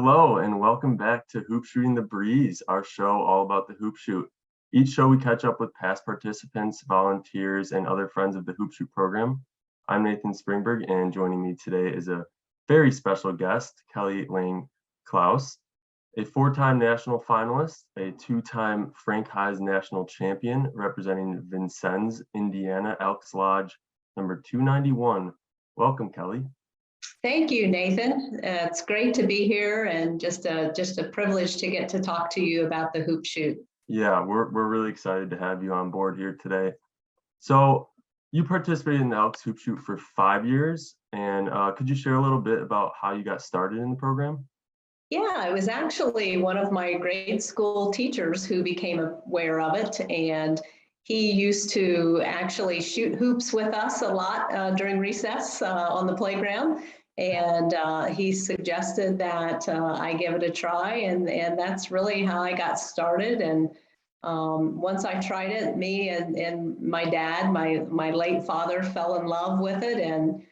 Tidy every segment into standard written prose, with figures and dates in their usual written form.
Hello and welcome back to Hoop Shooting the Breeze, our show all about the hoop shoot. Each show we catch up with past participants, volunteers, and other friends of the Hoop Shoot program. I'm Nathan Springberg, and joining me today is a very special guest, Kelly Lane Klaus, a four-time national finalist, a two-time Frank Heise national champion representing Vincennes, Indiana, Elks Lodge, number 291. Welcome, Kelly. Thank you, Nathan. It's great to be here and just a privilege to get to talk to you about the hoop shoot. Yeah, we're really excited to have you on board here today. So you participated in the Elks hoop shoot for 5 years, and could you share a little bit about how you got started in the program? Yeah, it was actually one of my grade school teachers who became aware of it, and he used to actually shoot hoops with us a lot during recess on the playground. And he suggested that I give it a try, and that's really how I got started. And once I tried it, me and my dad, my late father, fell in love with it, and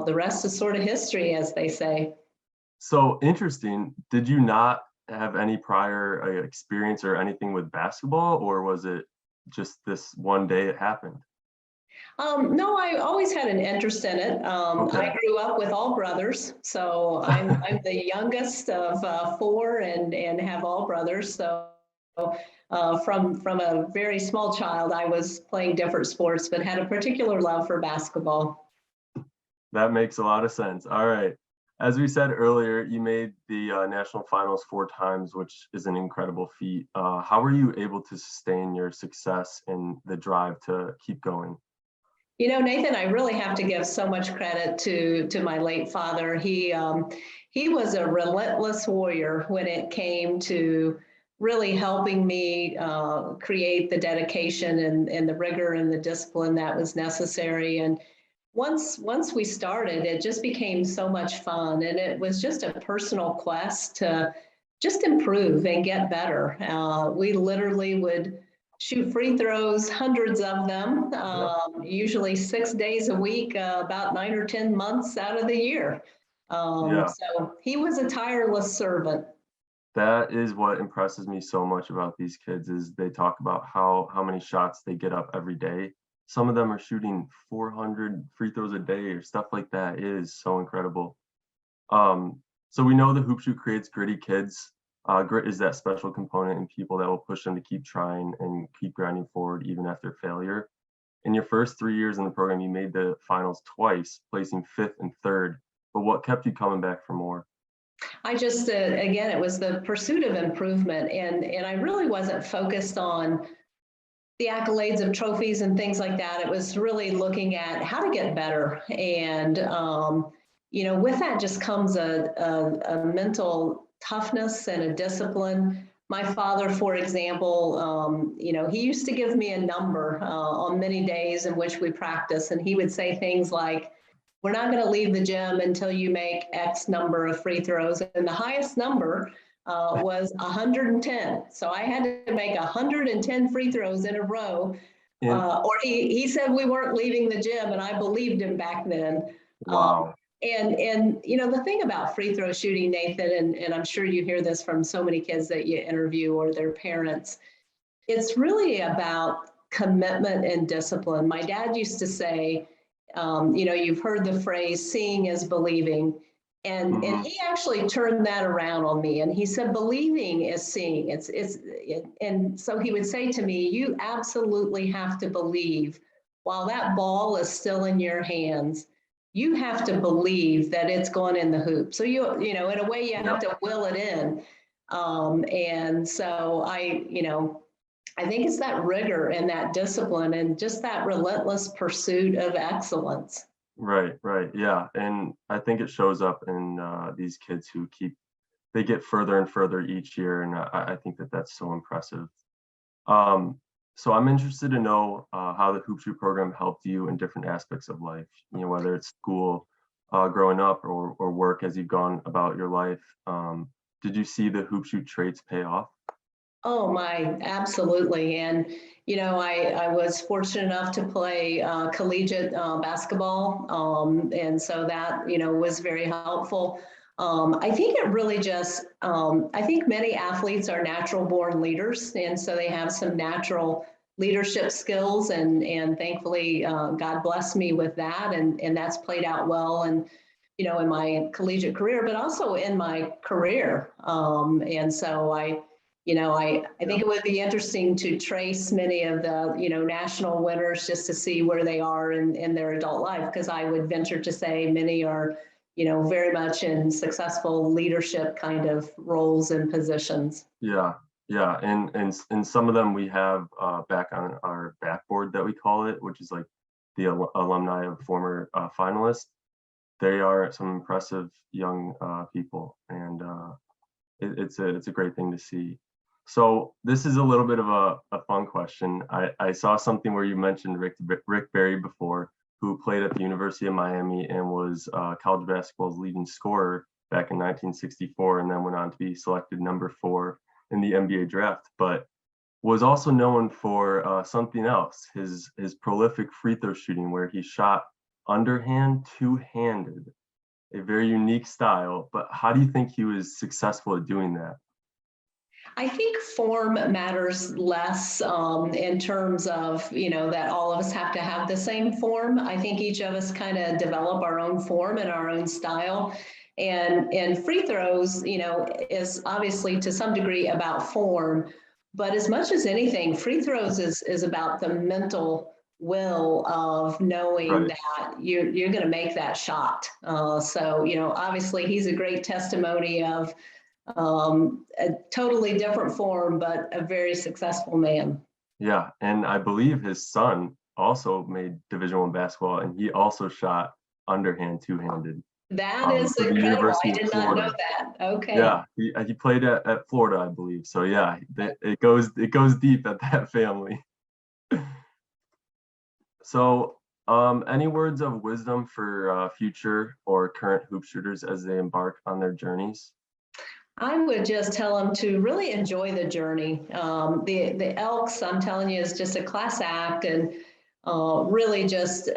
the rest is sort of history, as they say. So interesting. Did you not have any prior experience or anything with basketball, or was it just this one day it happened? No, I always had an interest in it. Okay. I grew up with all brothers, so I'm the youngest of four and have all brothers. So from a very small child, I was playing different sports, but had a particular love for basketball. That makes a lot of sense. All right. As we said earlier, you made the national finals 4 times, which is an incredible feat. How were you able to sustain your success and the drive to keep going? You know, Nathan, I really have to give so much credit to my late father. He was a relentless warrior when it came to really helping me create the dedication and the rigor and the discipline that was necessary. And once we started, it just became so much fun, and it was just a personal quest to just improve and get better. We literally would shoot free throws, hundreds of them, usually 6 days a week, about 9 or 10 months out of the year. So he was a tireless servant. That is what impresses me so much about these kids is they talk about how many shots they get up every day. Some of them are shooting 400 free throws a day or stuff like that. It is so incredible. So we know the hoop shoot creates gritty kids. Grit is that special component in people that will push them to keep trying and keep grinding forward even after failure. In your first 3 years in the program, you made the finals twice, placing 5th and 3rd. But what kept you coming back for more? I just, again, it was the pursuit of improvement. And I really wasn't focused on the accolades of trophies and things like that. It was really looking at how to get better. And, with that just comes a mental toughness and a discipline. My father, for example, he used to give me a number on many days in which we practice, and he would say things like, "We're not going to leave the gym until you make X number of free throws," and the highest number was 110. So I had to make 110 free throws in a row, or he said we weren't leaving the gym, and I believed him back then. Wow. And the thing about free throw shooting, Nathan, and I'm sure you hear this from so many kids that you interview or their parents, it's really about commitment and discipline. My dad used to say, you've heard the phrase, seeing is believing. And he actually turned that around on me, and he said, believing is seeing. And so he would say to me, you absolutely have to believe while that ball is still in your hands. You have to believe that it's going in the hoop. So in a way, you have to will it in. And so I think it's that rigor and that discipline and just that relentless pursuit of excellence. Right. Yeah. And I think it shows up in these kids who they get further and further each year. And I think that's so impressive. So I'm interested to know how the Hoop Shoot program helped you in different aspects of life, whether it's school, growing up, or work as you've gone about your life. Did you see the Hoop Shoot traits pay off? Oh, absolutely. And, I was fortunate enough to play collegiate basketball. And so that, was very helpful. I think it really just, I think many athletes are natural born leaders. And so they have some natural leadership skills, and thankfully, God blessed me with that. And that's played out well. And, in my collegiate career, but also in my career. And so I think it would be interesting to trace many of the, national winners just to see where they are in their adult life, because I would venture to say many are, very much in successful leadership kind of roles and positions. Yeah. Yeah. And some of them we have back on our backboard that we call it, which is like the alumni of former finalists. They are some impressive young people, and it's a great thing to see. So this is a little bit of a fun question. I saw something where you mentioned Rick Barry before, who played at the University of Miami and was college basketball's leading scorer back in 1964, and then went on to be selected number 4 in the NBA draft, but was also known for something else, his prolific free throw shooting, where he shot underhand, two-handed, a very unique style. But how do you think he was successful at doing that? I think form matters less in terms of, that all of us have to have the same form. I think each of us kind of develop our own form and our own style. And free throws, is obviously to some degree about form, but as much as anything, free throws is about the mental will of knowing Right. that you're going to make that shot. So, obviously he's a great testimony of a totally different form, but a very successful man. Yeah, and I believe his son also made Division I basketball, and he also shot underhand, two-handed. That is For the incredible. University I of did not know Florida. that. Okay. Yeah, he played at Florida, I believe. So yeah, it goes deep at that family. So, any words of wisdom for future or current hoop shooters as they embark on their journeys? I would just tell them to really enjoy the journey. The Elks, I'm telling you, is just a class act, and really just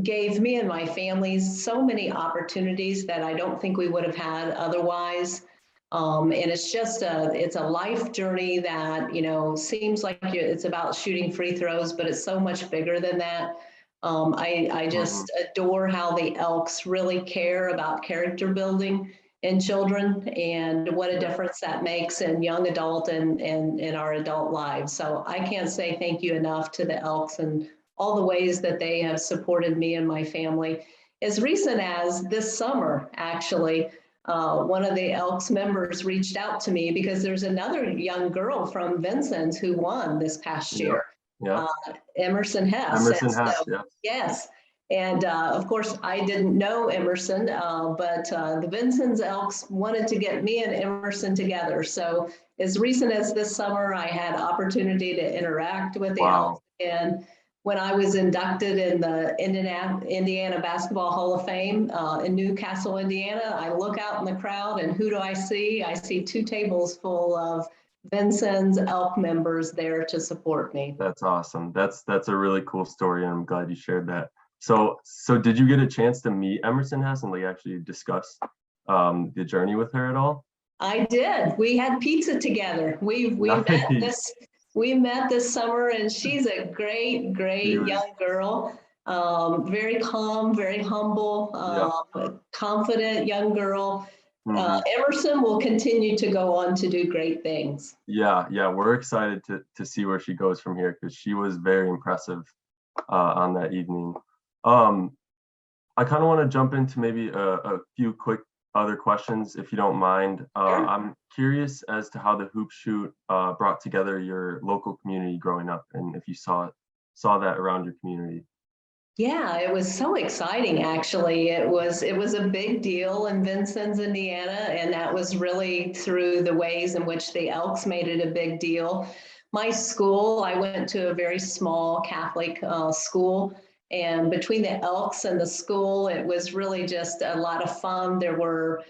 gave me and my families so many opportunities that I don't think we would have had otherwise. And it's just it's a life journey that, seems like it's about shooting free throws, but it's so much bigger than that. I just adore how the Elks really care about character building in children, and what a difference that makes in young adult and in our adult lives. So I can't say thank you enough to the Elks and all the ways that they have supported me and my family. As recent as this summer, actually, one of the Elks members reached out to me because there's another young girl from Vincennes who won this past year. Yeah. Emerson Hess. Emerson Hess, yeah. Yes. And of course, I didn't know Emerson, but the Vincennes Elks wanted to get me and Emerson together. So as recent as this summer, I had opportunity to interact with the Elks. And when I was inducted in the Indiana Basketball Hall of Fame in Newcastle, Indiana, I look out in the crowd, and who do I see? I see 2 tables full of Vincennes Elk members there to support me. That's awesome. That's a really cool story, and I'm glad you shared that. So did you get a chance to meet Emerson Hess and actually discuss the journey with her at all? I did. We had pizza together. We met this summer, and she's a great young girl. Very calm, very humble, confident young girl. Emerson will continue to go on to do great things. Yeah, we're excited to see where she goes from here, because she was very impressive on that evening. I kind of want to jump into maybe a few quick other questions, if you don't mind. Sure. I'm curious as to how the Hoop Shoot brought together your local community growing up, and if you saw that around your community. Yeah, it was so exciting, actually. It was a big deal in Vincennes, Indiana, and that was really through the ways in which the Elks made it a big deal. My school, I went to a very small Catholic school, and between the Elks and the school, it was really just a lot of fun. There were,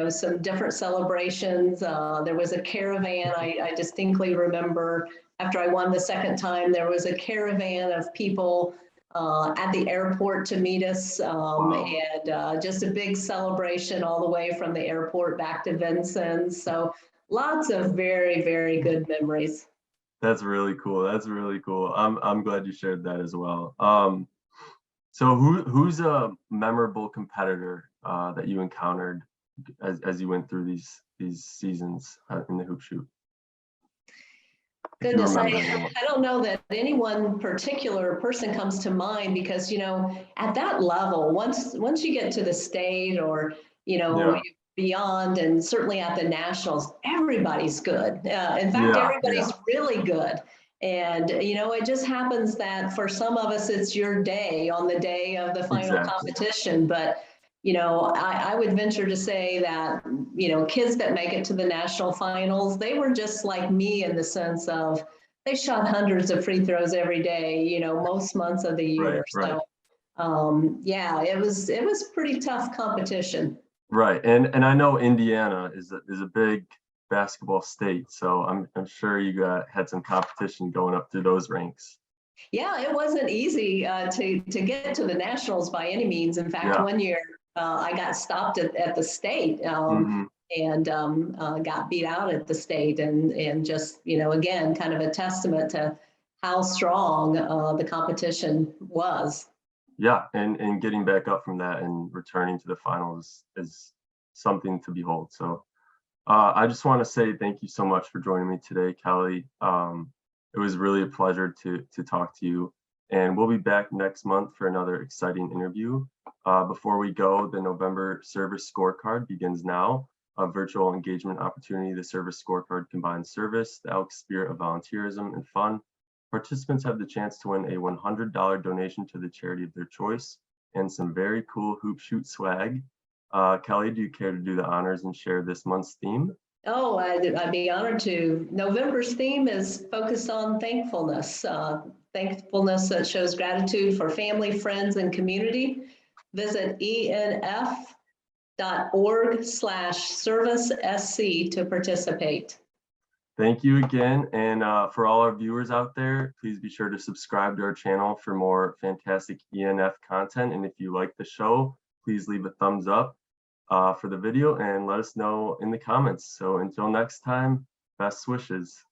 some different celebrations. There was a caravan. I distinctly remember after I won the second time, there was a caravan of people at the airport to meet us, and just a big celebration all the way from the airport back to Vincennes. So lots of very, very good memories. That's really cool. That's really cool. I'm glad you shared that as well. So who's a memorable competitor that you encountered as you went through these seasons in the hoop shoot? Goodness, I don't know that any one particular person comes to mind, because, at that level, once you get to the state or, beyond, and certainly at the nationals, everybody's good. In fact, everybody's really good. And, it just happens that for some of us, it's your day on the day of the final competition. But, I would venture to say that, kids that make it to the national finals, they were just like me in the sense of they shot hundreds of free throws every day, most months of the year. Right. So, it was pretty tough competition. Right. And I know Indiana is a big basketball state, so I'm sure you had some competition going up through those ranks. Yeah, it wasn't easy to get to the nationals by any means. In fact, one year I got stopped at the state and got beat out at the state, and just, again, kind of a testament to how strong the competition was. Yeah, and getting back up from that and returning to the finals is something to behold. So I just want to say thank you so much for joining me today, Kelly. It was really a pleasure to talk to you, and we'll be back next month for another exciting interview. Before we go, the November Service Scorecard begins now, a virtual engagement opportunity. The Service Scorecard combines service, the Elks spirit of volunteerism, and fun. Participants have the chance to win a $100 donation to the charity of their choice and some very cool hoop shoot swag. Kelly, do you care to do the honors and share this month's theme? Oh, I'd be honored to. November's theme is focused on thankfulness. Thankfulness that shows gratitude for family, friends, and community. Visit enf.org/servicesc to participate. Thank you again. And for all our viewers out there, please be sure to subscribe to our channel for more fantastic ENF content. And if you like the show, please leave a thumbs up for the video and let us know in the comments. So until next time, best wishes.